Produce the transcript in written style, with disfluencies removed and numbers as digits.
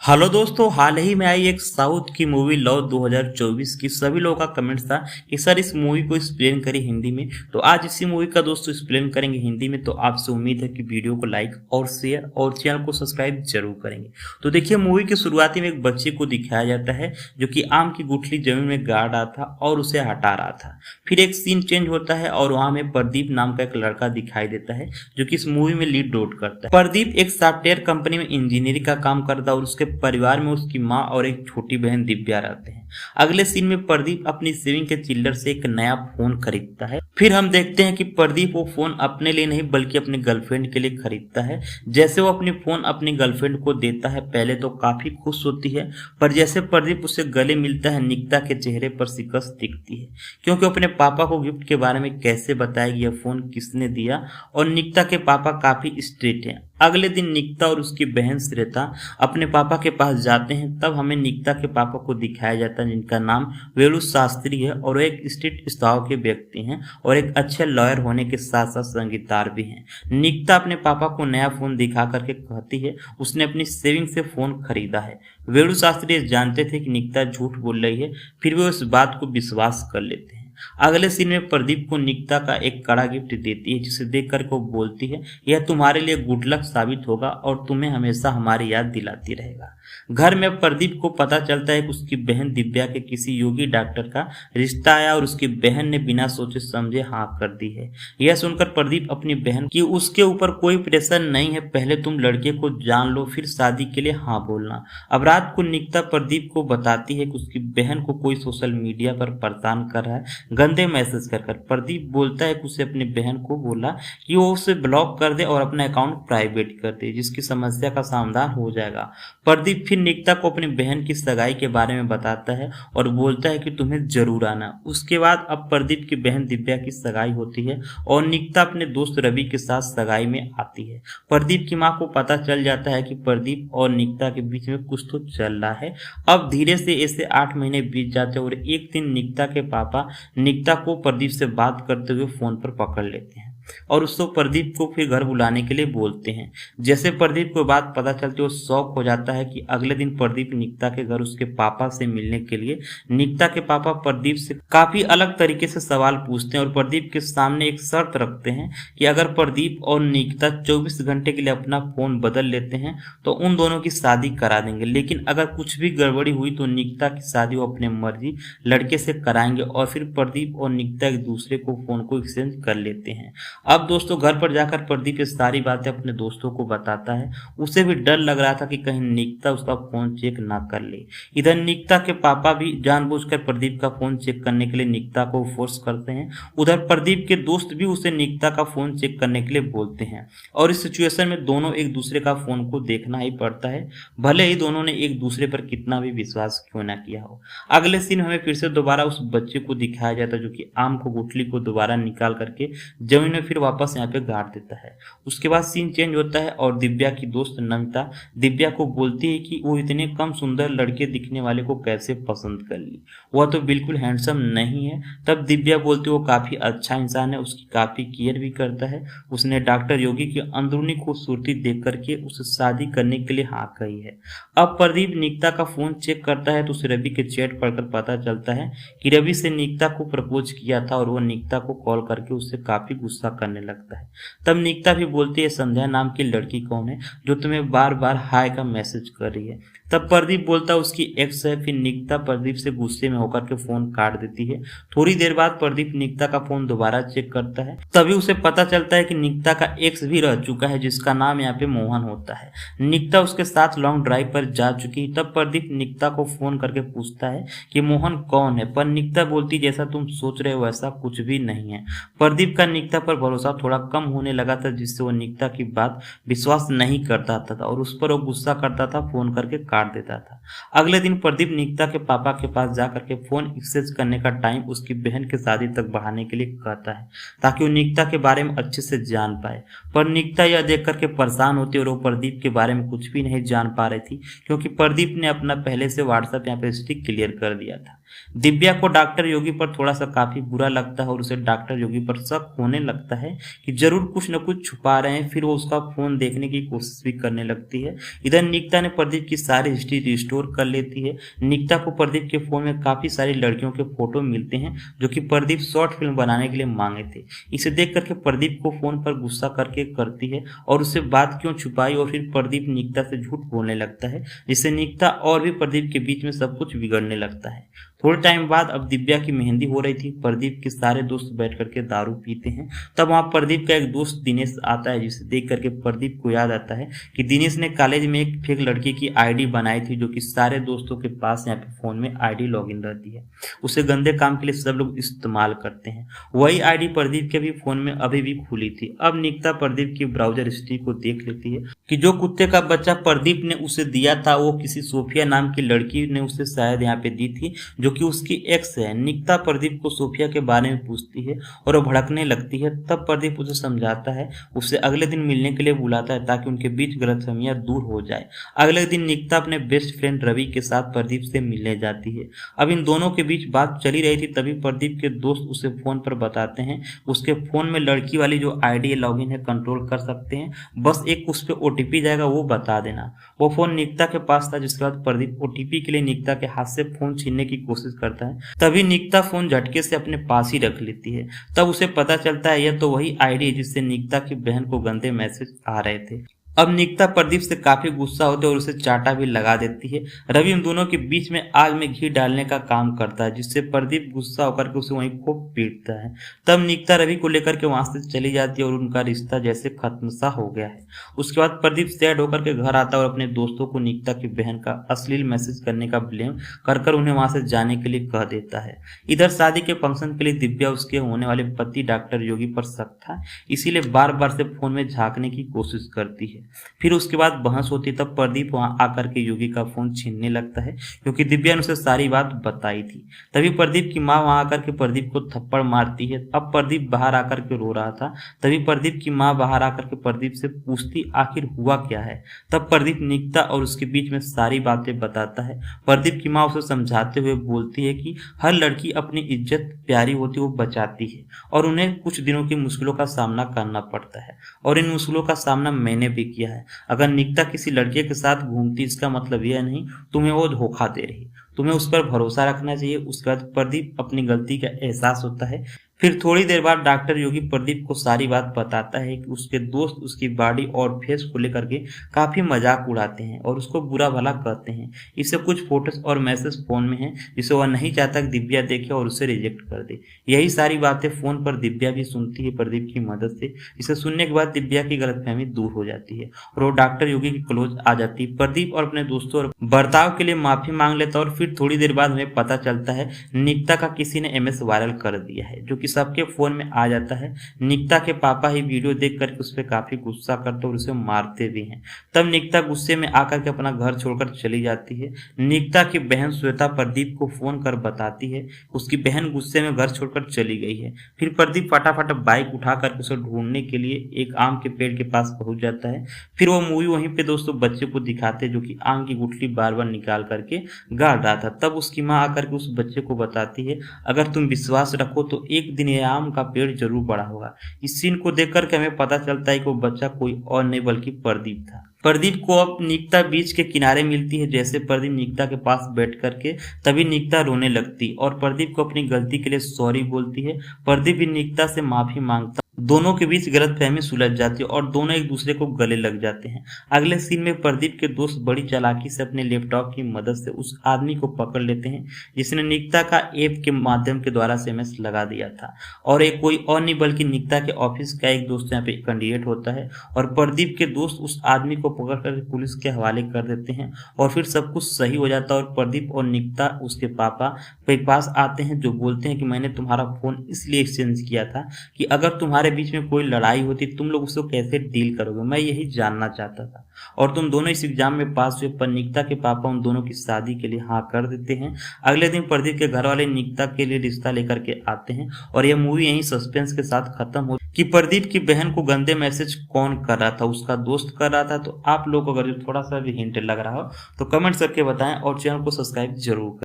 Hello दोस्तों, हाल ही में आई एक साउथ की मूवी लव 2024 की सभी लोगों का कमेंट्स था कि सर इस मूवी को एक्सप्लेन करें हिंदी में। तो आज इसी मूवी का दोस्तों एक्सप्लेन करेंगे हिंदी में। तो आपसे उम्मीद है कि वीडियो को लाइक और शेयर और चैनल को सब्सक्राइब जरूर करेंगे। तो देखिए, मूवी के शुरुआती में एक बच्चे को दिखाया जाता है जो कि आम की गुठली जमीन में गाड़ रहा था और उसे हटा रहा था। फिर एक सीन चेंज होता है और वहां में प्रदीप नाम का एक लड़का दिखाई देता है जो कि इस मूवी में लीड रोल करता है। प्रदीप एक सॉफ्टवेयर कंपनी में इंजीनियरिंग का काम करता है और उसके परिवार में उसकी माँ और एक छोटी बहन दिव्या रहते हैं। अगले सीन में प्रदीप अपनी सेविंग के चिल्लर से एक नया फोन खरीदता है। फिर हम देखते हैं कि प्रदीप वो फोन अपने लिए नहीं बल्कि अपनी गर्लफ्रेंड के लिए खरीदता है। जैसे वो अपनी फोन अपनी गर्लफ्रेंड को देता है, पहले तो काफी खुश होती है, पर जैसे प्रदीप उसे गले मिलता है निकिता के चेहरे पर शिकस्त दिखती है, क्योंकि अपने पापा को गिफ्ट के बारे में कैसे बताएगी, यह फोन किसने दिया। और निकिता के पापा काफी स्ट्रिक्ट हैं। अगले दिन निकिता और उसकी बहन श्वेता अपने पापा के पास जाते हैं। तब हमें निकिता के पापा को दिखाया जाता है जिनका नाम वेणु शास्त्री है और एक स्ट्रिक्ट स्वभाव के व्यक्ति हैं और एक अच्छे लॉयर होने के साथ साथ संगीतकार भी हैं। निकिता अपने पापा को नया फोन दिखा करके कहती है उसने अपनी सेविंग से फोन खरीदा है। वेणु शास्त्री जानते थे कि निकिता झूठ बोल रही है, फिर वे उस बात को विश्वास कर लेते हैं। अगले सीन में प्रदीप को निकिता का एक कड़ा गिफ्ट देती है जिसे देख कर वो बोलती है यह तुम्हारे लिए गुड लक साबित होगा और तुम्हें हमेशा हमारी याद दिलाती रहेगा। घर में प्रदीप को पता चलता है कि उसकी बहन दिव्या के किसी योगी डॉक्टर का रिश्ता आया और उसकी बहन ने बिना सोचे समझे हाँ कर दी है। यह सुनकर प्रदीप अपनी बहन की उसके ऊपर कोई प्रेशर नहीं है, पहले तुम लड़के को जान लो फिर शादी के लिए हाँ बोलना। अब रात को निकिता प्रदीप को बताती है कि उसकी बहन को कोई सोशल मीडिया पर परेशान कर रहा है, गंदे मैसेज कर। प्रदीप बोलता है कि उसे अपनी बहन को बोला कि वो उसे ब्लॉक कर दे और अपना अकाउंट प्राइवेट कर दे, जिसकी समस्या का समाधान हो जाएगा। प्रदीप फिर निकिता को अपनी बहन की सगाई के बारे में बताता है और बोलता है कि तुम्हें जरूर आना। उसके बाद अब प्रदीप की बहन दिव्या की सगाई होती है और निकिता अपने दोस्त रवि के साथ सगाई में आती है। प्रदीप की माँ को पता चल जाता है कि प्रदीप और निकिता के बीच में कुछ तो चल रहा है। अब धीरे से ऐसे 8 महीने बीत जाते हैं और एक दिन निकिता के पापा निकिता को प्रदीप से बात करते हुए फोन पर पकड़ लेते हैं और उसको प्रदीप को फिर घर बुलाने के लिए बोलते हैं। जैसे प्रदीप को बात पता चलती है वो शॉक हो जाता है कि अगले दिन प्रदीप निकिता के घर उसके पापा से मिलने के लिए। निकिता के पापा प्रदीप से काफी अलग तरीके से सवाल पूछते हैं और प्रदीप के सामने एक शर्त रखते हैं कि अगर प्रदीप और निकिता 24 घंटे के लिए अपना फोन बदल लेते हैं तो उन दोनों की शादी करा देंगे, लेकिन अगर कुछ भी गड़बड़ी हुई तो निकिता की शादी वो अपने मर्जी लड़के से कराएंगे। और फिर प्रदीप और निकिता एक दूसरे को फोन को एक्सचेंज कर लेते हैं। अब दोस्तों घर पर जाकर प्रदीप ये सारी बातें अपने दोस्तों को बताता है। उसे भी डर लग रहा था कि कहीं निकिता उसका फोन चेक ना कर ले। इधर निकिता के पापा भी जानबूझकर प्रदीप का फोन चेक करने के लिए निकिता को फोर्स करते हैं। उधर प्रदीप के दोस्त भी उसे निकिता का फोन चेक करने के लिए बोलते हैं और इस सिचुएशन में दोनों एक दूसरे का फोन को देखना ही पड़ता है, भले ही दोनों ने एक दूसरे पर कितना भी विश्वास क्यों ना किया हो। अगले सीन हमें फिर से दोबारा उस बच्चे को दिखाया जाता है जो कि आम को गुठली को दोबारा निकाल करके जमीन में फिर वापस यहाँ पे गाड़ देता है। उसके बाद सीन चेंज होता है और दिव्या की दोस्त नमिता दिव्या को बोलती है कि वो इतने कम सुंदर लड़के दिखने वाले को कैसे पसंद कर ली, वह तो बिल्कुल हैंडसम नहीं है। तब दिव्या बोलती है वो काफी अच्छा इंसान है, उसकी काफी केयर भी करता है, उसने डॉक्टर योगी की अंदरूनी खूबसूरती देख करके उसे शादी करने के लिए हाँ कही है। अब प्रदीप निकिता का फोन चेक करता है तो उसे रवि के चैट पढ़कर पता चलता है कि रवि से निकिता को प्रपोज किया था और वो निकिता को कॉल करके उससे काफी गुस्सा करने लगता है। तब निकिता भी बोलती है संध्या नाम की लड़की कौन है जो तुम्हें बार बार हाय का मैसेज कर रही है। तब प्रदीप बोलता है उसकी एक्स है। फिर निकिता प्रदीप से गुस्से में होकर के फोन काट देती है। थोड़ी देर बाद प्रदीप निकिता का फोन दोबारा चेक करता है, तभी उसे पता चलता है कि निकिता का एक्स भी रह चुका है जिसका नाम यहाँ पे मोहन होता है। निकिता उसके साथ लॉन्ग ड्राइव पर जा चुकी है। तब प्रदीप निकिता को फोन करके पूछता है कि मोहन कौन है, पर निकिता बोलती जैसा तुम सोच रहे हो वैसा कुछ भी नहीं है। प्रदीप का निकिता पर भरोसा थोड़ा कम होने लगा था जिससे वो निकिता की बात विश्वास नहीं करता था और उस पर वो गुस्सा करता था, फोन करके काट देता था। अगले दिन प्रदीप निकिता के पापा के पास जाकर के फोन एक्सचेंज करने का टाइम उसकी बहन की शादी तक बढ़ाने के लिए कहता है ताकि वो निकिता के बारे में अच्छे से जान पाए। पर निकिता यह देख करके परेशान होती है और वो प्रदीप के बारे में कुछ भी नहीं जान पा रही थी क्योंकि प्रदीप ने अपना पहले से व्हाट्सएप यहाँ पे स्टिक क्लियर कर दिया था। दिव्या को डॉक्टर योगी पर थोड़ा सा काफी बुरा लगता है और उसे डॉक्टर योगी पर शक होने लगता है कि जरूर कुछ न कुछ छुपा रहे हैं। फिर वो उसका फोन देखने की कोशिश भी करने लगती है। इधर निकिता ने प्रदीप की सारी हिस्ट्री रिस्टोर कर लेती है। निकिता को प्रदीप के फोन में काफी सारी लड़कियों के फोटो मिलते हैं जो कि प्रदीप शॉर्ट फिल्म बनाने के लिए मांगे थे। इसे देख करके प्रदीप को फोन पर गुस्सा करके करती है और उससे बात क्यों छुपाई, और फिर प्रदीप निकिता से झूठ बोलने लगता है, जिससे निकिता और भी प्रदीप के बीच में सब कुछ बिगड़ने लगता है। थोड़े टाइम बाद अब दिव्या की मेहंदी हो रही थी। प्रदीप के सारे दोस्त बैठ करके दारू पीते हैं। तब वहां प्रदीप का एक दोस्त दिनेश आता है, जिसे देख करके प्रदीप को याद आता है कि दिनेश ने कॉलेज में एक फेक लड़की की आईडी बनाई थी, जो कि सारे दोस्तों के पास यहाँ पे फोन में आईडी लॉगिन रहती है। उसे गंदे काम के लिए सब लोग इस्तेमाल करते हैं। वही आईडी प्रदीप के भी फोन में अभी भी खुली थी। अब निकिता प्रदीप की ब्राउजर हिस्ट्री को देख लेती है कि जो कुत्ते का बच्चा प्रदीप ने उसे दिया था वो किसी सोफिया नाम की लड़की ने उसे शायद यहाँ पे दी थी, जो कि उसकी एक्स है। निकिता प्रदीप को सोफिया के बारे में पूछती है और वो भड़कने लगती है। तब प्रदीप उसे समझाता है, उसे अगले दिन मिलने के लिए बुलाता है ताकि उनके बीच गलतफहमियां दूर हो जाए। अगले दिन निकिता अपने बेस्ट फ्रेंड रवि के साथ प्रदीप से मिलने जाती है। अब इन दोनों के बीच बात चली रही थी, तभी प्रदीप के दोस्त उसे फोन पर बताते हैं उसके फोन में लड़की वाली जो आईडी लॉगिन है कंट्रोल कर सकते हैं, बस एक उस पर ओटीपी जाएगा, वो बता देना। वो फोन निकिता के पास था, जिसके बाद प्रदीप ओटीपी के लिए निकिता के हाथ से फोन छीनने की कोशिश करता है। तभी निकिता फोन झटके से अपने पास ही रख लेती है। तब उसे पता चलता है यह तो वही आईडी है जिससे निकिता की बहन को गंदे मैसेज आ रहे थे। अब निकिता प्रदीप से काफी गुस्सा होती है और उसे चाटा भी लगा देती है। रवि उन दोनों के बीच में आग में घी डालने का काम करता है, जिससे प्रदीप गुस्सा होकर के उसे वहीं खूब पीटता है। तब निकिता रवि को लेकर के वहां से चली जाती है और उनका रिश्ता जैसे खत्म सा हो गया है। उसके बाद प्रदीप सैड होकर के घर आता है और अपने दोस्तों को निकिता की बहन का अश्लील मैसेज करने का ब्लेम कर उन्हें वहां से जाने के लिए कह देता है। इधर शादी के फंक्शन के लिए दिव्या उसके होने वाले पति डॉक्टर योगी पर शक था, इसीलिए बार बार से फोन में झांकने की कोशिश करती है। फिर उसके बाद बहस होती, तब प्रदीप वहां आकर के योगी का फोन छीनने लगता है, क्योंकि दिव्या ने उसे सारी बात बताई थी। तभी प्रदीप की माँ वहां आकर के प्रदीप को थप्पड़ मारती है। अब प्रदीप बाहर आकर के रो रहा था। तभी प्रदीप की माँ बाहर आकर के प्रदीप से पूछती आखिर हुआ क्या है। तब प्रदीप निकिता और उसके बीच में सारी बातें बताता है। प्रदीप की माँ उसे समझाते हुए बोलती है कि हर लड़की अपनी इज्जत प्यारी होती वो बचाती है और उन्हें कुछ दिनों की मुश्किलों का सामना करना पड़ता है, और इन मुश्किलों का सामना मैंने भी किया है। अगर निकिता किसी लड़के के साथ घूमती, इसका मतलब यह नहीं तुम्हें वो धोखा दे रही, तुम्हें उस पर भरोसा रखना चाहिए। उसके बाद प्रदीप अपनी गलती का एहसास होता है। फिर थोड़ी देर बाद डॉक्टर योगी प्रदीप को सारी बात बताता है कि उसके दोस्त उसकी बॉडी और फेस को लेकर के काफी मजाक उड़ाते हैं और उसको बुरा भला कहते हैं। इससे कुछ फोटोज और मैसेज फोन में हैं जिसे वह नहीं चाहता कि दिव्या देखे और उसे रिजेक्ट कर दे। यही सारी बातें फोन पर दिव्या भी सुनती है प्रदीप की मदद से। इसे सुनने के बाद दिव्या की गलतफहमी दूर हो जाती है और वो डॉक्टर योगी के क्लोज आ जाती है। प्रदीप और अपने दोस्तों और बर्ताव के लिए माफी मांग लेता है और फिर थोड़ी देर बाद हमें पता चलता है निकिता का किसी ने एमएस वायरल कर दिया है, जो कि सबके फोन में आ जाता है। निकिता के पापा ही वीडियो देख करके उस पर काफी गुस्सा करते और उसे मारते भी हैं। तब निकिता गुस्से में आकर के अपना घर छोड़कर चली जाती है। निकिता की बहन श्वेता प्रदीप को फोन कर बताती है उसकी बहन गुस्से में घर छोड़कर चली गई है। फिर प्रदीप फटाफट बाइक उठा करके उसे ढूंढने के लिए एक आम के पेड़ के पास पहुंच जाता है। फिर वो मूवी वहीं पे दोस्तों बच्चे को दिखाते जो कि आम की गुठली बार बार निकाल करके गाड़ रहा था। तब उसकी माँ आकर के उस बच्चे को बताती है अगर तुम विश्वास रखो तो एक दिन यह आम का पेड़ जरूर बड़ा होगा। इस सीन को देख करके हमें पता चलता है कि वो बच्चा कोई और नहीं बल्कि प्रदीप था। प्रदीप को अब निकिता बीच के किनारे मिलती है। जैसे प्रदीप निकिता के पास बैठ करके तभी निकिता रोने लगती और प्रदीप को अपनी गलती के लिए सॉरी बोलती है। प्रदीप भी निकिता से माफी मांगता, दोनों के बीच गलतफहमी सुलझ जाती है और दोनों एक दूसरे को गले लग जाते हैं। अगले सीन में प्रदीप के दोस्त बड़ी चालाकी से अपने लैपटॉप की मदद से उस आदमी को पकड़ लेते हैं जिसने निकिता का ऐप के माध्यम के द्वारा एसएमएस लगा दिया था, और एक कोई और नहीं बल्कि निकिता के ऑफिस का एक दोस्त यहाँ पे कैंडिडेट होता है। और प्रदीप के दोस्त उस आदमी को पकड़ कर पुलिस के हवाले कर देते हैं और फिर सब कुछ सही हो जाता है। और प्रदीप और निकिता उसके पापा के पास आते हैं जो बोलते हैं कि मैंने तुम्हारा फोन इसलिए एक्सचेंज किया था कि अगर तुम्हारे बीच में कोई लड़ाई होती तुम लोग उसको कैसे डील करोगे, मैं यही जानना चाहता था। और तुम दोनों इस एग्जाम में पास हुए, पर निकिता के पापा उन दोनों की शादी के लिए हाँ कर देते हैं। अगले दिन प्रदीप के घर वाले निकिता के लिए रिश्ता लेकर के आते हैं और यह मूवी यही सस्पेंस के साथ खत्म हो कि प्रदीप की बहन को गंदे मैसेज कौन कर रहा था, उसका दोस्त कर रहा था। तो आप लोग अगर थोड़ा सा भी हिंट लग रहा हो तो कमेंट करके बताएं और चैनल को सब्सक्राइब जरूर करें।